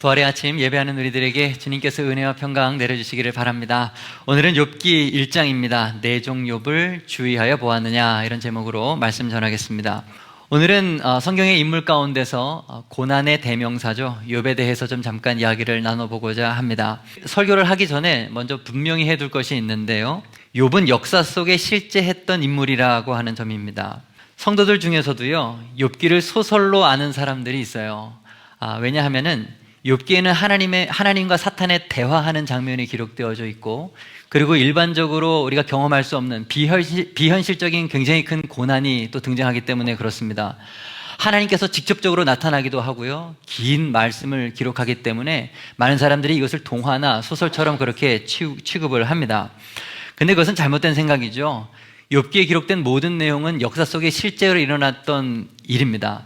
부활의 아침 예배하는 우리들에게 주님께서 은혜와 평강 내려주시기를 바랍니다. 오늘은 욥기 1장입니다. 내 종 욥을 주의하여 보았느냐, 이런 제목으로 말씀 전하겠습니다. 오늘은 성경의 인물 가운데서 고난의 대명사죠, 욥에 대해서 좀 잠깐 이야기를 나눠보고자 합니다. 설교를 하기 전에 먼저 분명히 해둘 것이 있는데요, 욥은 역사 속에 실제 했던 인물이라고 하는 점입니다. 성도들 중에서도요, 욥기를 소설로 아는 사람들이 있어요. 왜냐하면은 욥기에는 하나님과 사탄의 대화하는 장면이 기록되어져 있고, 그리고 일반적으로 우리가 경험할 수 없는 비현실적인 굉장히 큰 고난이 또 등장하기 때문에 그렇습니다. 하나님께서 직접적으로 나타나기도 하고요, 긴 말씀을 기록하기 때문에 많은 사람들이 이것을 동화나 소설처럼 그렇게 취급을 합니다. 근데 그것은 잘못된 생각이죠. 욥기에 기록된 모든 내용은 역사 속에 실제로 일어났던 일입니다.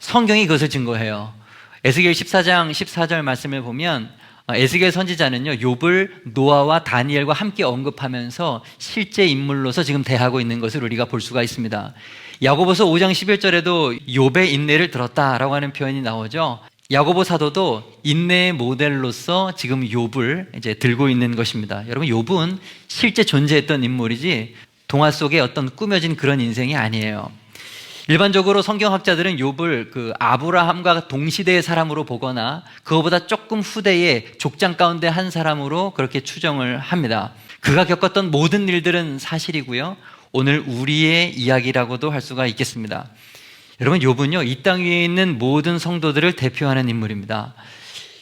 성경이 그것을 증거해요. 에스겔 14장 14절 말씀을 보면 에스겔 선지자는요, 욥을 노아와 다니엘과 함께 언급하면서 실제 인물로서 지금 대하고 있는 것을 우리가 볼 수가 있습니다. 야고보서 5장 11절에도 욥의 인내를 들었다라고 하는 표현이 나오죠. 야고보 사도도 인내의 모델로서 지금 욥을 이제 들고 있는 것입니다. 여러분, 욥은 실제 존재했던 인물이지 동화 속에 어떤 꾸며진 그런 인생이 아니에요. 일반적으로 성경학자들은 욥을 아브라함과 동시대의 사람으로 보거나 그거보다 조금 후대의 족장 가운데 한 사람으로 그렇게 추정을 합니다. 그가 겪었던 모든 일들은 사실이고요, 오늘 우리의 이야기라고도 할 수가 있겠습니다. 여러분, 욥은요, 이 땅 위에 있는 모든 성도들을 대표하는 인물입니다.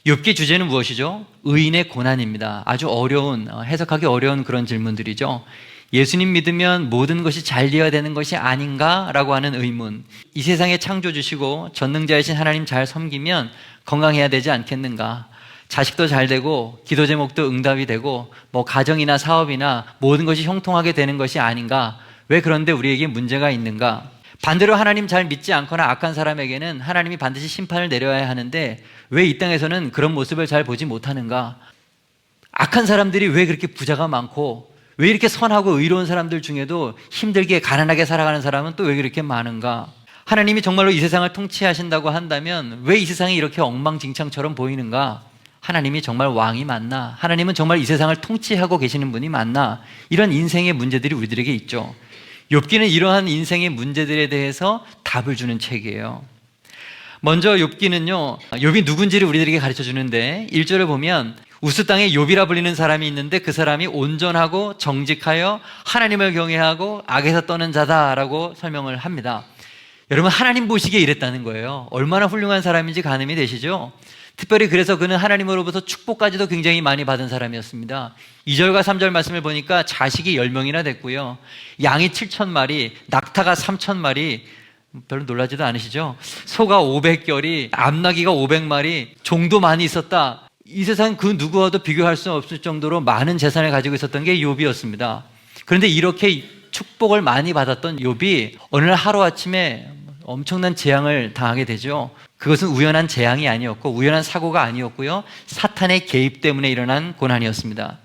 욥기 주제는 무엇이죠? 의인의 고난입니다. 아주 어려운, 해석하기 어려운 그런 질문들이죠. 예수님 믿으면 모든 것이 잘 되어야 되는 것이 아닌가라고 하는 의문, 이 세상에 창조주시고 전능자이신 하나님 잘 섬기면 건강해야 되지 않겠는가, 자식도 잘 되고 기도 제목도 응답이 되고 가정이나 사업이나 모든 것이 형통하게 되는 것이 아닌가, 왜 그런데 우리에게 문제가 있는가. 반대로 하나님 잘 믿지 않거나 악한 사람에게는 하나님이 반드시 심판을 내려야 하는데 왜 이 땅에서는 그런 모습을 잘 보지 못하는가. 악한 사람들이 왜 그렇게 부자가 많고, 왜 이렇게 선하고 의로운 사람들 중에도 힘들게 가난하게 살아가는 사람은 또 왜 그렇게 많은가. 하나님이 정말로 이 세상을 통치하신다고 한다면 왜 이 세상이 이렇게 엉망진창처럼 보이는가. 하나님이 정말 왕이 맞나, 하나님은 정말 이 세상을 통치하고 계시는 분이 맞나, 이런 인생의 문제들이 우리들에게 있죠. 욥기는 이러한 인생의 문제들에 대해서 답을 주는 책이에요. 먼저 욥기는요, 욥이 누군지를 우리들에게 가르쳐 주는데 1절을 보면 우스 땅에 욥이라 불리는 사람이 있는데 그 사람이 온전하고 정직하여 하나님을 경외하고 악에서 떠는 자다라고 설명을 합니다. 여러분, 하나님 보시기에 이랬다는 거예요. 얼마나 훌륭한 사람인지 가늠이 되시죠? 특별히 그래서 그는 하나님으로부터 축복까지도 굉장히 많이 받은 사람이었습니다. 2절과 3절 말씀을 보니까 자식이 10명이나 됐고요, 양이 7,000마리, 낙타가 3,000마리, 별로 놀라지도 않으시죠? 소가 500결이, 암나귀가 500마리, 종도 많이 있었다. 이 세상 그 누구와도 비교할 수 없을 정도로 많은 재산을 가지고 있었던 게 욥이었습니다. 그런데 이렇게 축복을 많이 받았던 욥이 어느 날 하루아침에 엄청난 재앙을 당하게 되죠. 그것은 우연한 재앙이 아니었고 우연한 사고가 아니었고요, 사탄의 개입 때문에 일어난 고난이었습니다.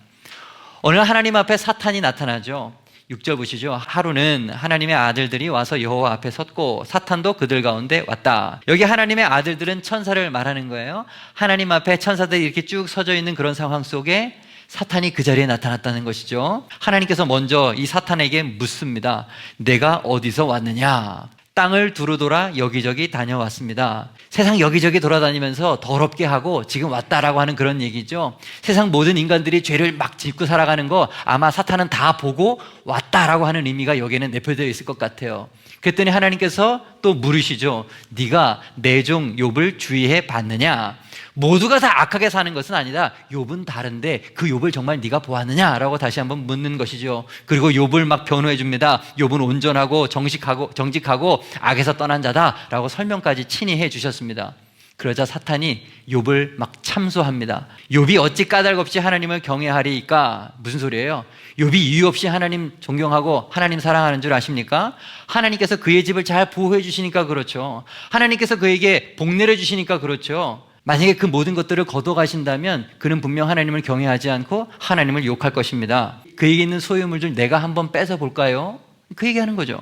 어느 날 하나님 앞에 사탄이 나타나죠. 6절 보시죠. 하루는 하나님의 아들들이 와서 여호와 앞에 섰고 사탄도 그들 가운데 왔다. 여기 하나님의 아들들은 천사를 말하는 거예요. 하나님 앞에 천사들이 이렇게 쭉 서져 있는 그런 상황 속에 사탄이 그 자리에 나타났다는 것이죠. 하나님께서 먼저 이 사탄에게 묻습니다. 내가 어디서 왔느냐? 땅을 두루돌아 여기저기 다녀왔습니다. 세상 여기저기 돌아다니면서 더럽게 하고 지금 왔다라고 하는 그런 얘기죠. 세상 모든 인간들이 죄를 막 짓고 살아가는 거 아마 사탄은 다 보고 왔다라고 하는 의미가 여기에는 내포되어 있을 것 같아요. 그랬더니 하나님께서 또 물으시죠. 네가 내 종 욥을 주의해 봤느냐? 모두가 다 악하게 사는 것은 아니다. 욥은 다른데 그 욥을 정말 네가 보았느냐라고 다시 한번 묻는 것이죠. 그리고 욥을 막 변호해 줍니다. 욥은 온전하고 정직하고 악에서 떠난 자다라고 설명까지 친히 해 주셨습니다. 그러자 사탄이 욥을 막 참소합니다. 욥이 어찌 까닭없이 하나님을 경외하리까? 무슨 소리예요? 욥이 이유 없이 하나님 존경하고 하나님 사랑하는 줄 아십니까? 하나님께서 그의 집을 잘 보호해 주시니까 그렇죠. 하나님께서 그에게 복 내려 주시니까 그렇죠. 만약에 그 모든 것들을 거둬가신다면 그는 분명 하나님을 경외하지 않고 하나님을 욕할 것입니다. 그에게 있는 소유물들 내가 한번 뺏어 볼까요? 그 얘기하는 거죠.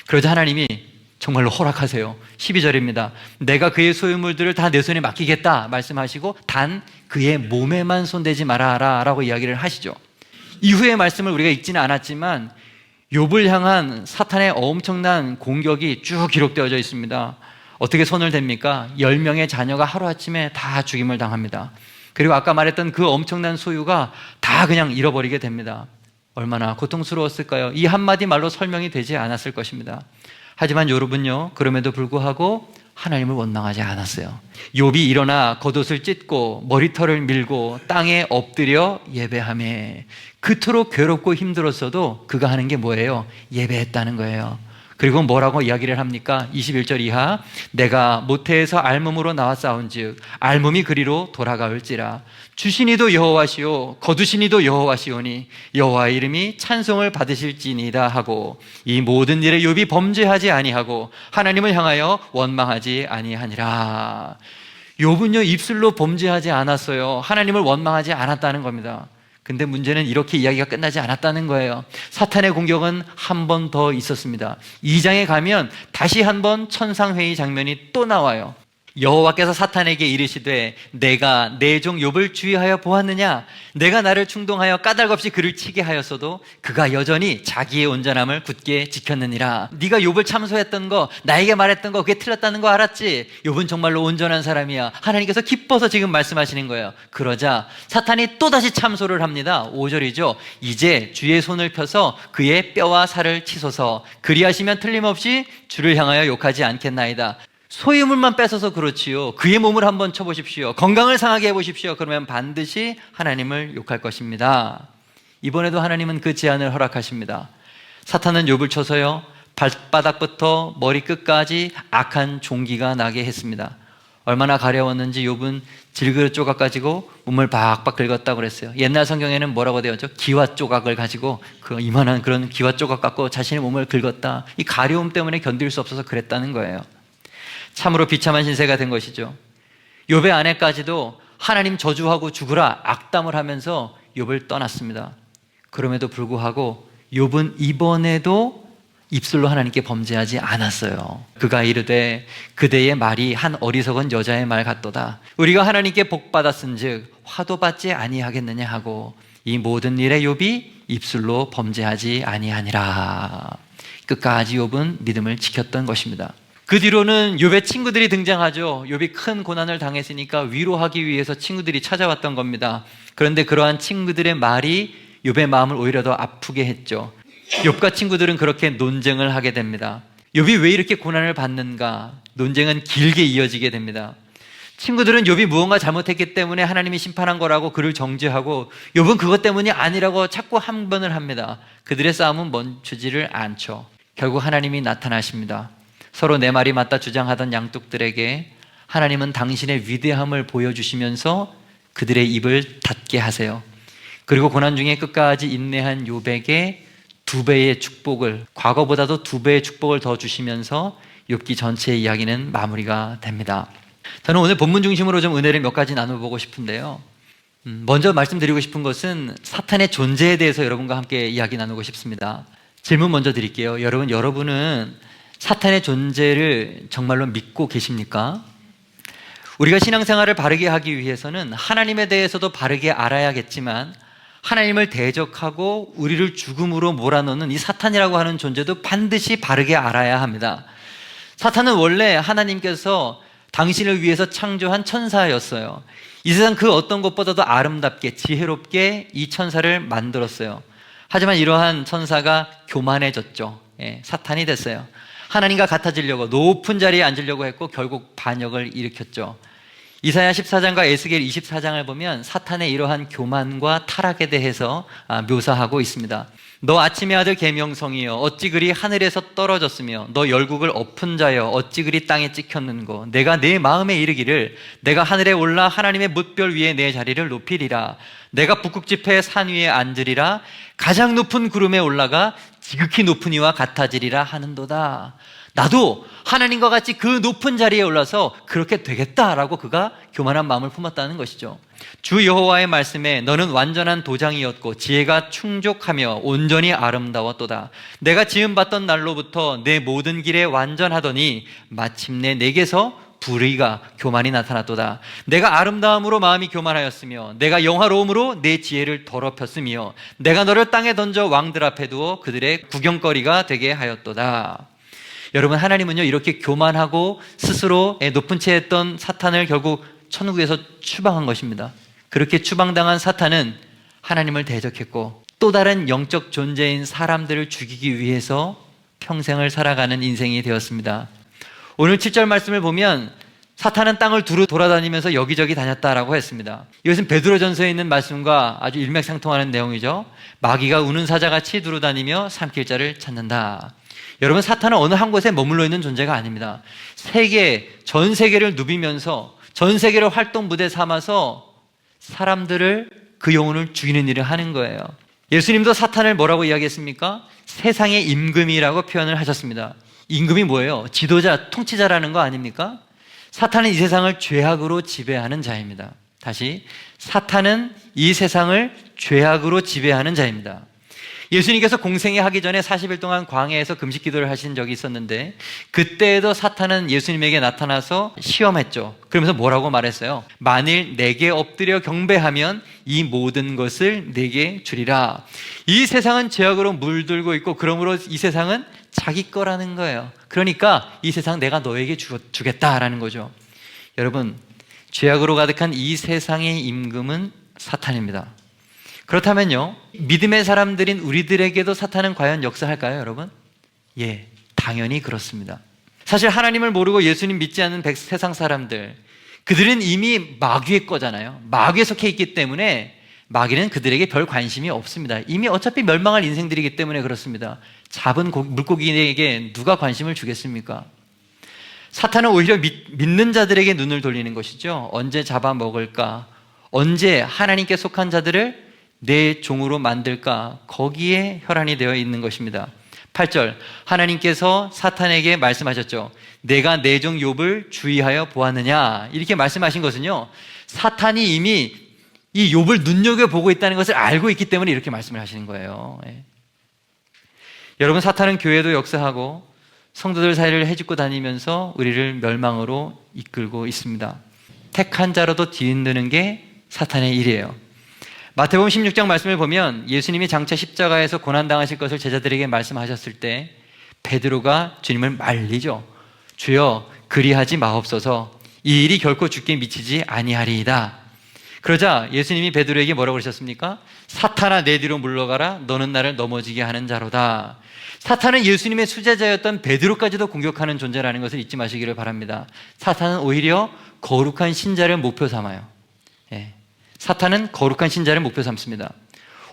그러자 하나님이 정말로 허락하세요. 12절입니다. 내가 그의 소유물들을 다 내 손에 맡기겠다 말씀하시고 단 그의 몸에만 손대지 말아라 라고 이야기를 하시죠. 이후의 말씀을 우리가 읽지는 않았지만 욥을 향한 사탄의 엄청난 공격이 쭉 기록되어져 있습니다. 어떻게 손을 댑니까? 10명의 자녀가 하루아침에 다 죽임을 당합니다. 그리고 아까 말했던 그 엄청난 소유가 다 그냥 잃어버리게 됩니다. 얼마나 고통스러웠을까요? 이 한마디 말로 설명이 되지 않았을 것입니다. 하지만 욥은요, 그럼에도 불구하고 하나님을 원망하지 않았어요. 욥이 일어나 겉옷을 찢고 머리털을 밀고 땅에 엎드려 예배하며 그토록 괴롭고 힘들었어도 그가 하는 게 뭐예요? 예배했다는 거예요. 그리고 뭐라고 이야기를 합니까? 21절 이하 내가 모태에서 알몸으로 나와 싸운즉 알몸이 그리로 돌아가올지라 주신 이도 여호와시오 거두신 이도 여호와시오니 여호와의 이름이 찬송을 받으실지니이다 하고 이 모든 일에 욥이 범죄하지 아니하고 하나님을 향하여 원망하지 아니하니라. 욥은요 입술로 범죄하지 않았어요. 하나님을 원망하지 않았다는 겁니다. 근데 문제는 이렇게 이야기가 끝나지 않았다는 거예요. 사탄의 공격은 한 번 더 있었습니다. 2장에 가면 다시 한 번 천상회의 장면이 또 나와요. 여호와께서 사탄에게 이르시되 내가 내 종 욥을 주의하여 보았느냐? 내가 나를 충동하여 까닭없이 그를 치게 하였어도 그가 여전히 자기의 온전함을 굳게 지켰느니라. 네가 욥을 참소했던 거, 나에게 말했던 거 그게 틀렸다는 거 알았지? 욥은 정말로 온전한 사람이야. 하나님께서 기뻐서 지금 말씀하시는 거예요. 그러자 사탄이 또다시 참소를 합니다. 5절이죠. 이제 주의 손을 펴서 그의 뼈와 살을 치소서. 그리하시면 틀림없이 주를 향하여 욕하지 않겠나이다. 소유물만 뺏어서 그렇지요. 그의 몸을 한번 쳐보십시오. 건강을 상하게 해보십시오. 그러면 반드시 하나님을 욕할 것입니다. 이번에도 하나님은 그 제안을 허락하십니다. 사탄은 욥을 쳐서요 발바닥부터 머리끝까지 악한 종기가 나게 했습니다. 얼마나 가려웠는지 욥은 질그릇 조각 가지고 몸을 박박 긁었다고 그랬어요. 옛날 성경에는 뭐라고 되어 있죠? 기와 조각을 가지고 그 이만한 그런 기와 조각 갖고 자신의 몸을 긁었다. 이 가려움 때문에 견딜 수 없어서 그랬다는 거예요. 참으로 비참한 신세가 된 것이죠. 욥의 아내까지도 하나님 저주하고 죽으라 악담을 하면서 욥을 떠났습니다. 그럼에도 불구하고 욥은 이번에도 입술로 하나님께 범죄하지 않았어요. 그가 이르되 그대의 말이 한 어리석은 여자의 말 같도다. 우리가 하나님께 복받았은즉 화도 받지 아니하겠느냐 하고 이 모든 일에 욥이 입술로 범죄하지 아니하니라. 끝까지 욥은 믿음을 지켰던 것입니다. 그 뒤로는 욥의 친구들이 등장하죠. 욥이 큰 고난을 당했으니까 위로하기 위해서 친구들이 찾아왔던 겁니다. 그런데 그러한 친구들의 말이 욥의 마음을 오히려 더 아프게 했죠. 욥과 친구들은 그렇게 논쟁을 하게 됩니다. 욥이 왜 이렇게 고난을 받는가? 논쟁은 길게 이어지게 됩니다. 친구들은 욥이 무언가 잘못했기 때문에 하나님이 심판한 거라고 그를 정죄하고 욥은 그것 때문이 아니라고 자꾸 항변을 합니다. 그들의 싸움은 멈추지를 않죠. 결국 하나님이 나타나십니다. 서로 내 말이 맞다 주장하던 양쪽들에게 하나님은 당신의 위대함을 보여주시면서 그들의 입을 닫게 하세요. 그리고 고난 중에 끝까지 인내한 욥에게 2배의 축복을, 과거보다도 2배의 축복을 더 주시면서 욥기 전체의 이야기는 마무리가 됩니다. 저는 오늘 본문 중심으로 좀 은혜를 몇 가지 나눠보고 싶은데요. 먼저 말씀드리고 싶은 것은 사탄의 존재에 대해서 여러분과 함께 이야기 나누고 싶습니다. 질문 먼저 드릴게요. 여러분은 사탄의 존재를 정말로 믿고 계십니까? 우리가 신앙생활을 바르게 하기 위해서는 하나님에 대해서도 바르게 알아야겠지만 하나님을 대적하고 우리를 죽음으로 몰아넣는 이 사탄이라고 하는 존재도 반드시 바르게 알아야 합니다. 사탄은 원래 하나님께서 당신을 위해서 창조한 천사였어요. 이 세상 그 어떤 것보다도 아름답게 지혜롭게 이 천사를 만들었어요. 하지만 이러한 천사가 교만해졌죠. 사탄이 됐어요. 하나님과 같아지려고 높은 자리에 앉으려고 했고 결국 반역을 일으켰죠. 이사야 14장과 에스겔 24장을 보면 사탄의 이러한 교만과 타락에 대해서 묘사하고 있습니다. 너 아침의 아들 계명성이여 어찌 그리 하늘에서 떨어졌으며 너 열국을 엎은 자여 어찌 그리 땅에 찍혔는고 내가 내 마음에 이르기를 내가 하늘에 올라 하나님의 뭇별 위에 내 자리를 높이리라 내가 북극 지폐의 산 위에 앉으리라 가장 높은 구름에 올라가 지극히 높은 이와 같아지리라 하는도다. 나도 하나님과 같이 그 높은 자리에 올라서 그렇게 되겠다라고 그가 교만한 마음을 품었다는 것이죠. 주 여호와의 말씀에 너는 완전한 도장이었고 지혜가 충족하며 온전히 아름다웠도다. 내가 지음받던 날로부터 내 모든 길에 완전하더니 마침내 내게서 불의가 교만이 나타났도다. 내가 아름다움으로 마음이 교만하였으며 내가 영화로움으로 내 지혜를 더럽혔으며 내가 너를 땅에 던져 왕들 앞에 두어 그들의 구경거리가 되게 하였도다. 여러분, 하나님은요 이렇게 교만하고 스스로 높은 채 했던 사탄을 결국 천국에서 추방한 것입니다. 그렇게 추방당한 사탄은 하나님을 대적했고 또 다른 영적 존재인 사람들을 죽이기 위해서 평생을 살아가는 인생이 되었습니다. 오늘 7절 말씀을 보면 사탄은 땅을 두루 돌아다니면서 여기저기 다녔다라고 했습니다. 이것은 베드로전서에 있는 말씀과 아주 일맥상통하는 내용이죠. 마귀가 우는 사자같이 두루다니며 삼킬 자를 찾는다. 여러분, 사탄은 어느 한 곳에 머물러 있는 존재가 아닙니다. 전 세계를 누비면서 전 세계를 활동 부대 삼아서 사람들을, 그 영혼을 죽이는 일을 하는 거예요. 예수님도 사탄을 뭐라고 이야기했습니까? 세상의 임금이라고 표현을 하셨습니다. 임금이 뭐예요? 지도자, 통치자라는 거 아닙니까? 사탄은 이 세상을 죄악으로 지배하는 자입니다. 다시, 사탄은 이 세상을 죄악으로 지배하는 자입니다. 예수님께서 공생애 하기 전에 40일 동안 광야에서 금식 기도를 하신 적이 있었는데 그때에도 사탄은 예수님에게 나타나서 시험했죠. 그러면서 뭐라고 말했어요? 만일 내게 엎드려 경배하면 이 모든 것을 내게 주리라. 이 세상은 죄악으로 물들고 있고 그러므로 이 세상은 자기 거라는 거예요. 그러니까 이 세상 내가 너에게 주겠다라는 거죠. 여러분, 죄악으로 가득한 이 세상의 임금은 사탄입니다. 그렇다면요, 믿음의 사람들인 우리들에게도 사탄은 과연 역사할까요, 여러분? 예, 당연히 그렇습니다. 사실 하나님을 모르고 예수님 믿지 않는 세상 사람들, 그들은 이미 마귀의 거잖아요. 마귀에 속해 있기 때문에 마귀는 그들에게 별 관심이 없습니다. 이미 어차피 멸망할 인생들이기 때문에 그렇습니다. 잡은 물고기에게 누가 관심을 주겠습니까? 사탄은 오히려 믿는 자들에게 눈을 돌리는 것이죠. 언제 잡아먹을까? 언제 하나님께 속한 자들을 내 종으로 만들까? 거기에 혈안이 되어 있는 것입니다. 8절, 하나님께서 사탄에게 말씀하셨죠. 내가 내 종 욥을 주의하여 보았느냐? 이렇게 말씀하신 것은요, 사탄이 이미 이 욥을 눈여겨보고 있다는 것을 알고 있기 때문에 이렇게 말씀을 하시는 거예요. 예. 여러분, 사탄은 교회도 역사하고 성도들 사이를 헤집고 다니면서 우리를 멸망으로 이끌고 있습니다. 택한 자로도 뒤흔드는 게 사탄의 일이에요. 마태복음 16장 말씀을 보면 예수님이 장차 십자가에서 고난당하실 것을 제자들에게 말씀하셨을 때 베드로가 주님을 말리죠. 주여, 그리하지 마옵소서. 이 일이 결코 주께 미치지 아니하리이다. 그러자 예수님이 베드로에게 뭐라고 그러셨습니까? 사탄아, 내 뒤로 물러가라. 너는 나를 넘어지게 하는 자로다. 사탄은 예수님의 수제자였던 베드로까지도 공격하는 존재라는 것을 잊지 마시기를 바랍니다. 사탄은 오히려 거룩한 신자를 목표 삼아요. 예. 사탄은 거룩한 신자를 목표 삼습니다.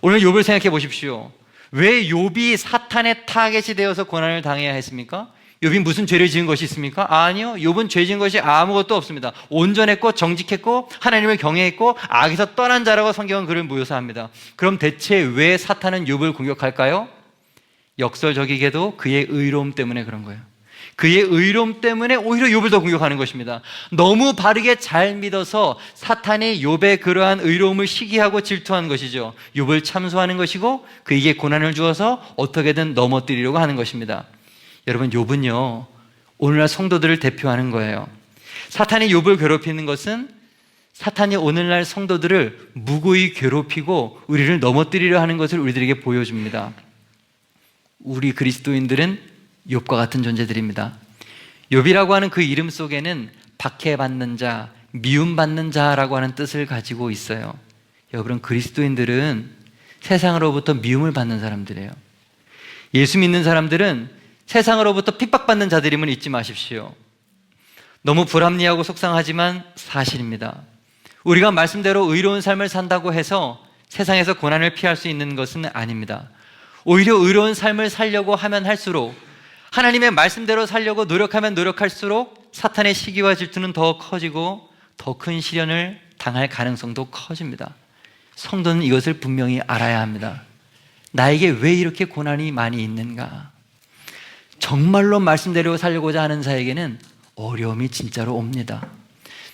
오늘 욥을 생각해 보십시오. 왜 욥이 사탄의 타겟이 되어서 고난을 당해야 했습니까? 욥이 무슨 죄를 지은 것이 있습니까? 아니요, 욥은 죄 지은 것이 아무것도 없습니다. 온전했고 정직했고 하나님을 경외했고 악에서 떠난 자라고 성경은 그를 묘사합니다. 그럼 대체 왜 사탄은 욥을 공격할까요? 역설적이게도 그의 의로움 때문에 그런 거예요. 그의 의로움 때문에 오히려 욥을 더 공격하는 것입니다. 너무 바르게 잘 믿어서 사탄이 욥의 그러한 의로움을 시기하고 질투한 것이죠. 욥을 참소하는 것이고 그에게 고난을 주어서 어떻게든 넘어뜨리려고 하는 것입니다. 여러분, 욥은요, 오늘날 성도들을 대표하는 거예요. 사탄이 욥을 괴롭히는 것은 사탄이 오늘날 성도들을 무고히 괴롭히고 우리를 넘어뜨리려 하는 것을 우리들에게 보여줍니다. 우리 그리스도인들은 욥과 같은 존재들입니다. 욥이라고 하는 그 이름 속에는 박해받는 자, 미움받는 자라고 하는 뜻을 가지고 있어요. 여러분, 그리스도인들은 세상으로부터 미움을 받는 사람들이에요. 예수 믿는 사람들은 세상으로부터 핍박받는 자들임을 잊지 마십시오. 너무 불합리하고 속상하지만 사실입니다. 우리가 말씀대로 의로운 삶을 산다고 해서 세상에서 고난을 피할 수 있는 것은 아닙니다. 오히려 의로운 삶을 살려고 하면 할수록, 하나님의 말씀대로 살려고 노력하면 노력할수록 사탄의 시기와 질투는 더 커지고 더 큰 시련을 당할 가능성도 커집니다. 성도는 이것을 분명히 알아야 합니다. 나에게 왜 이렇게 고난이 많이 있는가? 정말로 말씀대로 살고자 하는 자에게는 어려움이 진짜로 옵니다.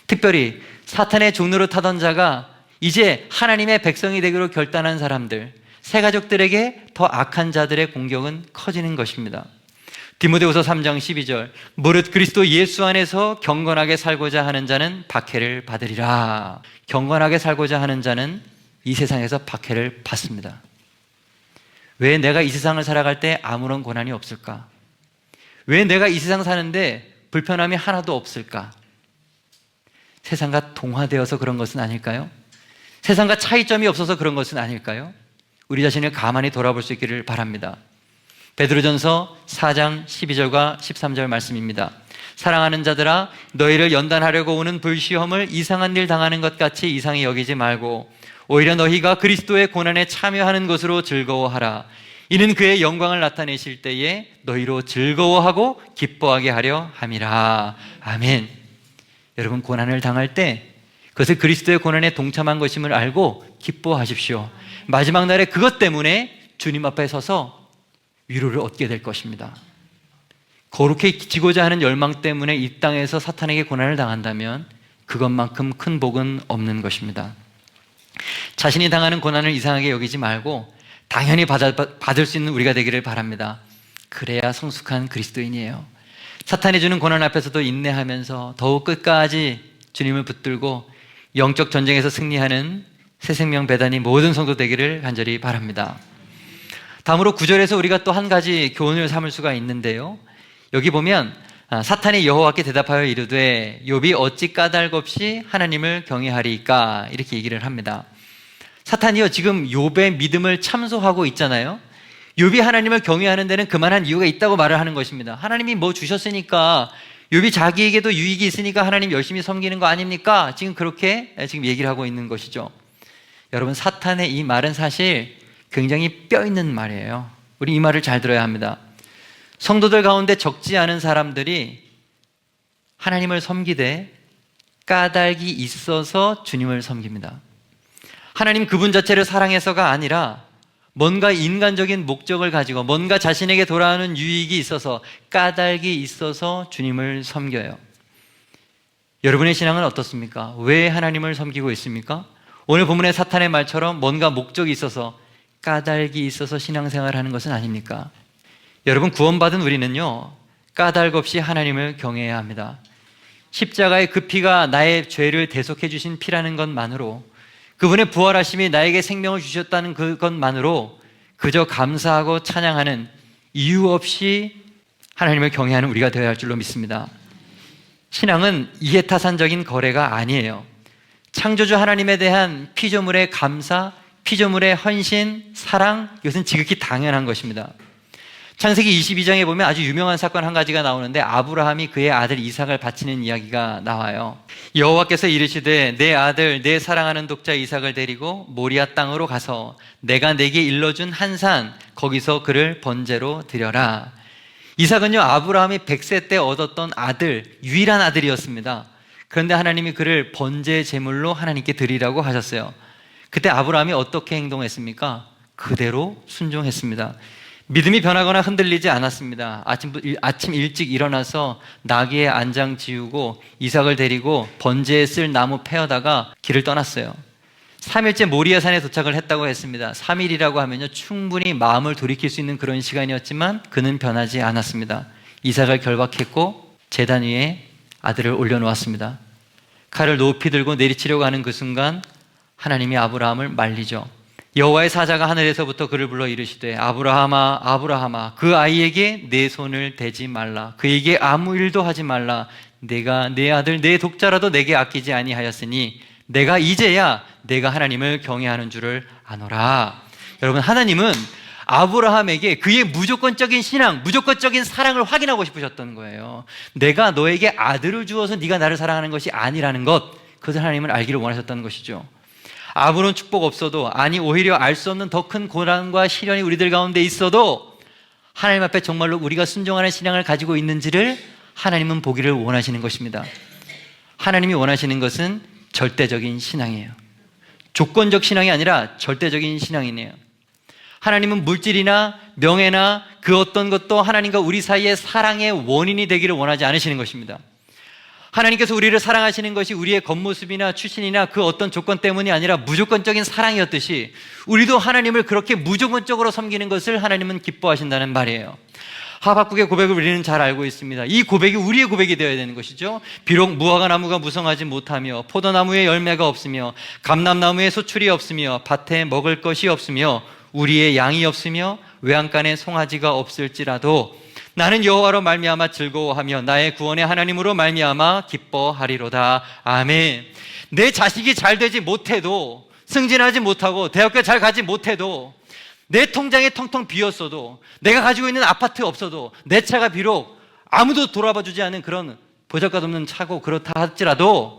특별히 사탄의 종로로 타던 자가 이제 하나님의 백성이 되기로 결단한 사람들, 새 가족들에게 더 악한 자들의 공격은 커지는 것입니다. 디모데후서 3장 12절, 무릇 그리스도 예수 안에서 경건하게 살고자 하는 자는 박해를 받으리라. 경건하게 살고자 하는 자는 이 세상에서 박해를 받습니다. 왜 내가 이 세상을 살아갈 때 아무런 고난이 없을까? 왜 내가 이 세상 사는데 불편함이 하나도 없을까? 세상과 동화되어서 그런 것은 아닐까요? 세상과 차이점이 없어서 그런 것은 아닐까요? 우리 자신을 가만히 돌아볼 수 있기를 바랍니다. 베드로전서 4장 12절과 13절 말씀입니다. 사랑하는 자들아, 너희를 연단하려고 오는 불시험을 이상한 일 당하는 것 같이 이상히 여기지 말고 오히려 너희가 그리스도의 고난에 참여하는 것으로 즐거워하라. 이는 그의 영광을 나타내실 때에 너희로 즐거워하고 기뻐하게 하려 함이라. 아멘. 여러분, 고난을 당할 때 그것을 그리스도의 고난에 동참한 것임을 알고 기뻐하십시오. 마지막 날에 그것 때문에 주님 앞에 서서 위로를 얻게 될 것입니다. 거룩해지고자 하는 열망 때문에 이 땅에서 사탄에게 고난을 당한다면 그것만큼 큰 복은 없는 것입니다. 자신이 당하는 고난을 이상하게 여기지 말고 당연히 받을 수 있는 우리가 되기를 바랍니다. 그래야 성숙한 그리스도인이에요. 사탄이 주는 고난 앞에서도 인내하면서 더욱 끝까지 주님을 붙들고 영적 전쟁에서 승리하는 새생명 배단이 모든 성도 되기를 간절히 바랍니다. 다음으로 9절에서 우리가 또 한 가지 교훈을 삼을 수가 있는데요, 여기 보면 사탄이 여호와께 대답하여 이르되 욥이 어찌 까닭 없이 하나님을 경외하리까, 이렇게 얘기를 합니다. 사탄이요, 지금 욥의 믿음을 참소하고 있잖아요. 욥이 하나님을 경외하는 데는 그만한 이유가 있다고 말을 하는 것입니다. 하나님이 뭐 주셨으니까, 욥이 자기에게도 유익이 있으니까 하나님 열심히 섬기는 거 아닙니까? 지금 그렇게 지금 얘기를 하고 있는 것이죠. 여러분, 사탄의 이 말은 사실 굉장히 뼈 있는 말이에요. 우리 이 말을 잘 들어야 합니다. 성도들 가운데 적지 않은 사람들이 하나님을 섬기되 까닭이 있어서 주님을 섬깁니다. 하나님 그분 자체를 사랑해서가 아니라 뭔가 인간적인 목적을 가지고 뭔가 자신에게 돌아오는 유익이 있어서, 까닭이 있어서 주님을 섬겨요. 여러분의 신앙은 어떻습니까? 왜 하나님을 섬기고 있습니까? 오늘 본문의 사탄의 말처럼 뭔가 목적이 있어서, 까닭이 있어서 신앙생활을 하는 것은 아닙니까? 여러분, 구원받은 우리는요, 까닭 없이 하나님을 경외해야 합니다. 십자가의 그 피가 나의 죄를 대속해 주신 피라는 것만으로, 그분의 부활하심이 나에게 생명을 주셨다는 그것만으로 그저 감사하고 찬양하는, 이유 없이 하나님을 경외하는 우리가 되어야 할 줄로 믿습니다. 신앙은 이해타산적인 거래가 아니에요. 창조주 하나님에 대한 피조물의 감사, 피조물의 헌신, 사랑, 이것은 지극히 당연한 것입니다. 창세기 22장에 보면 아주 유명한 사건 한 가지가 나오는데, 아브라함이 그의 아들 이삭을 바치는 이야기가 나와요. 여호와께서 이르시되 내 아들 내 사랑하는 독자 이삭을 데리고 모리아 땅으로 가서 내가 내게 일러준 한 산, 거기서 그를 번제로 드려라. 이삭은요, 아브라함이 100세 때 얻었던 아들, 유일한 아들이었습니다. 그런데 하나님이 그를 번제 제물로 하나님께 드리라고 하셨어요. 그때 아브라함이 어떻게 행동했습니까? 그대로 순종했습니다. 믿음이 변하거나 흔들리지 않았습니다. 아침 일찍 일어나서 나귀의 안장 지우고 이삭을 데리고 번제에 쓸 나무 패어다가 길을 떠났어요. 3일째 모리아산에 도착을 했다고 했습니다. 3일이라고 하면요, 충분히 마음을 돌이킬 수 있는 그런 시간이었지만 그는 변하지 않았습니다. 이삭을 결박했고 제단 위에 아들을 올려놓았습니다. 칼을 높이 들고 내리치려고 하는 그 순간 하나님이 아브라함을 말리죠. 여호와의 사자가 하늘에서부터 그를 불러 이르시되 아브라함아 아브라함아, 그 아이에게 내 손을 대지 말라. 그에게 아무 일도 하지 말라. 내가 내 아들 내 독자라도 내게 아끼지 아니하였으니 내가 이제야 내가 하나님을 경외하는 줄을 아노라. 여러분, 하나님은 아브라함에게 그의 무조건적인 신앙, 무조건적인 사랑을 확인하고 싶으셨던 거예요. 내가 너에게 아들을 주어서 네가 나를 사랑하는 것이 아니라는 것, 그것을 하나님은 알기를 원하셨다는 것이죠. 아무런 축복 없어도, 아니 오히려 알 수 없는 더 큰 고난과 시련이 우리들 가운데 있어도 하나님 앞에 정말로 우리가 순종하는 신앙을 가지고 있는지를 하나님은 보기를 원하시는 것입니다. 하나님이 원하시는 것은 절대적인 신앙이에요. 조건적 신앙이 아니라 절대적인 신앙이네요. 하나님은 물질이나 명예나 그 어떤 것도 하나님과 우리 사이의 사랑의 원인이 되기를 원하지 않으시는 것입니다. 하나님께서 우리를 사랑하시는 것이 우리의 겉모습이나 출신이나 그 어떤 조건 때문이 아니라 무조건적인 사랑이었듯이 우리도 하나님을 그렇게 무조건적으로 섬기는 것을 하나님은 기뻐하신다는 말이에요. 하박국의 고백을 우리는 잘 알고 있습니다. 이 고백이 우리의 고백이 되어야 되는 것이죠. 비록 무화과 나무가 무성하지 못하며 포도나무에 열매가 없으며 감람나무에 소출이 없으며 밭에 먹을 것이 없으며 우리의 양이 없으며 외양간에 송아지가 없을지라도 나는 여호와로 말미암아 즐거워하며 나의 구원의 하나님으로 말미암아 기뻐하리로다. 아멘. 내 자식이 잘 되지 못해도, 승진하지 못하고 대학교 잘 가지 못해도, 내 통장이 텅텅 비었어도, 내가 가지고 있는 아파트 없어도, 내 차가 비록 아무도 돌아봐 주지 않은 그런 보잘것없는 차고 그렇다 할지라도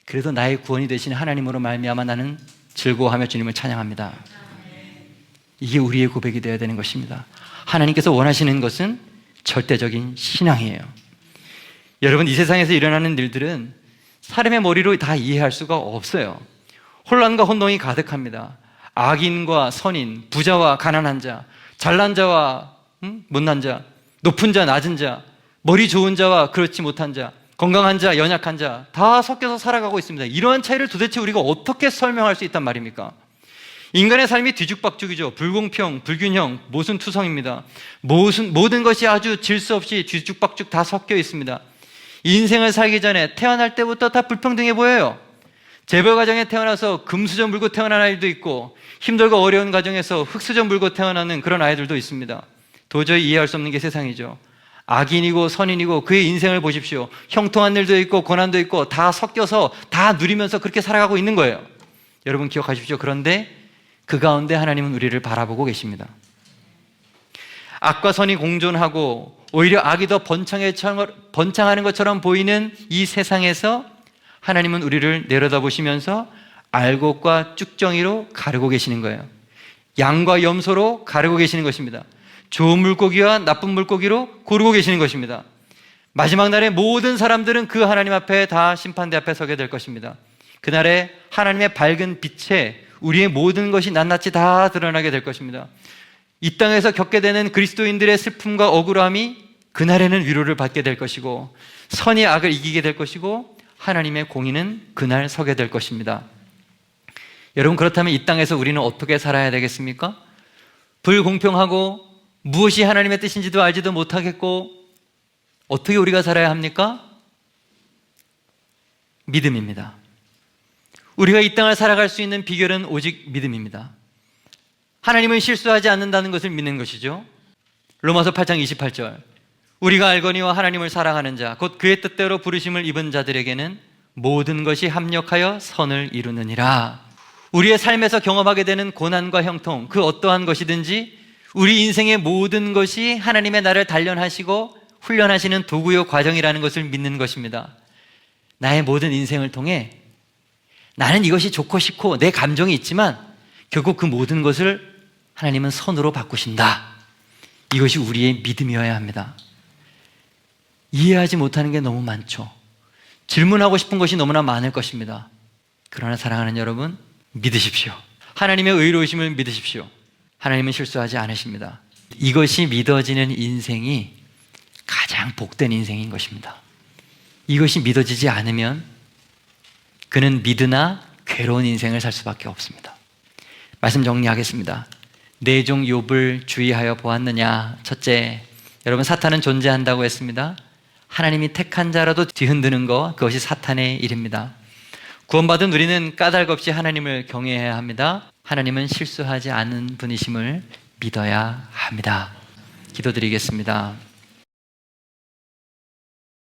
그래도 나의 구원이 되신 하나님으로 말미암아 나는 즐거워하며 주님을 찬양합니다. 이게 우리의 고백이 되어야 되는 것입니다. 하나님께서 원하시는 것은 절대적인 신앙이에요. 여러분, 이 세상에서 일어나는 일들은 사람의 머리로 다 이해할 수가 없어요. 혼란과 혼동이 가득합니다. 악인과 선인, 부자와 가난한 자, 잘난 자와 못난 자, 높은 자, 낮은 자, 머리 좋은 자와 그렇지 못한 자, 건강한 자, 연약한 자, 다 섞여서 살아가고 있습니다. 이러한 차이를 도대체 우리가 어떻게 설명할 수 있단 말입니까? 인간의 삶이 뒤죽박죽이죠. 불공평, 불균형, 모순투성입니다. 모든 것이 아주 질서 없이 뒤죽박죽 다 섞여 있습니다. 인생을 살기 전에 태어날 때부터 다 불평등해 보여요. 재벌 가정에 태어나서 금수저 물고 태어난 아이도 있고 힘들고 어려운 가정에서 흙수저 물고 태어나는 그런 아이들도 있습니다. 도저히 이해할 수 없는 게 세상이죠. 악인이고 선인이고 그의 인생을 보십시오. 형통한 일도 있고 고난도 있고 다 섞여서 다 누리면서 그렇게 살아가고 있는 거예요. 여러분 기억하십시오. 그런데 그 가운데 하나님은 우리를 바라보고 계십니다. 악과 선이 공존하고 오히려 악이 더 번창하는 것처럼 보이는 이 세상에서 하나님은 우리를 내려다보시면서 알곡과 쭉정이로 가르고 계시는 거예요. 양과 염소로 가르고 계시는 것입니다. 좋은 물고기와 나쁜 물고기로 고르고 계시는 것입니다. 마지막 날에 모든 사람들은 그 하나님 앞에 다 심판대 앞에 서게 될 것입니다. 그날에 하나님의 밝은 빛에 우리의 모든 것이 낱낱이 다 드러나게 될 것입니다. 이 땅에서 겪게 되는 그리스도인들의 슬픔과 억울함이 그날에는 위로를 받게 될 것이고 선이 악을 이기게 될 것이고 하나님의 공의는 그날 서게 될 것입니다. 여러분, 그렇다면 이 땅에서 우리는 어떻게 살아야 되겠습니까? 불공평하고 무엇이 하나님의 뜻인지도 알지도 못하겠고 어떻게 우리가 살아야 합니까? 믿음입니다. 우리가 이 땅을 살아갈 수 있는 비결은 오직 믿음입니다. 하나님은 실수하지 않는다는 것을 믿는 것이죠. 로마서 8장 28절 우리가 알거니와 하나님을 사랑하는 자 곧 그의 뜻대로 부르심을 입은 자들에게는 모든 것이 합력하여 선을 이루느니라. 우리의 삶에서 경험하게 되는 고난과 형통, 그 어떠한 것이든지 우리 인생의 모든 것이 하나님의 나를 단련하시고 훈련하시는 도구요 과정이라는 것을 믿는 것입니다. 나의 모든 인생을 통해 나는 이것이 좋고 싫고 내 감정이 있지만 결국 그 모든 것을 하나님은 선으로 바꾸신다. 이것이 우리의 믿음이어야 합니다. 이해하지 못하는 게 너무 많죠. 질문하고 싶은 것이 너무나 많을 것입니다. 그러나 사랑하는 여러분, 믿으십시오. 하나님의 의로우심을 믿으십시오. 하나님은 실수하지 않으십니다. 이것이 믿어지는 인생이 가장 복된 인생인 것입니다. 이것이 믿어지지 않으면 그는 미드나 괴로운 인생을 살 수밖에 없습니다. 말씀 정리하겠습니다. 내 종 욥을 주의하여 보았느냐? 첫째, 여러분 사탄은 존재한다고 했습니다. 하나님이 택한 자라도 뒤흔드는 것, 그것이 사탄의 일입니다. 구원받은 우리는 까닭없이 하나님을 경외해야 합니다. 하나님은 실수하지 않는 분이심을 믿어야 합니다. 기도드리겠습니다.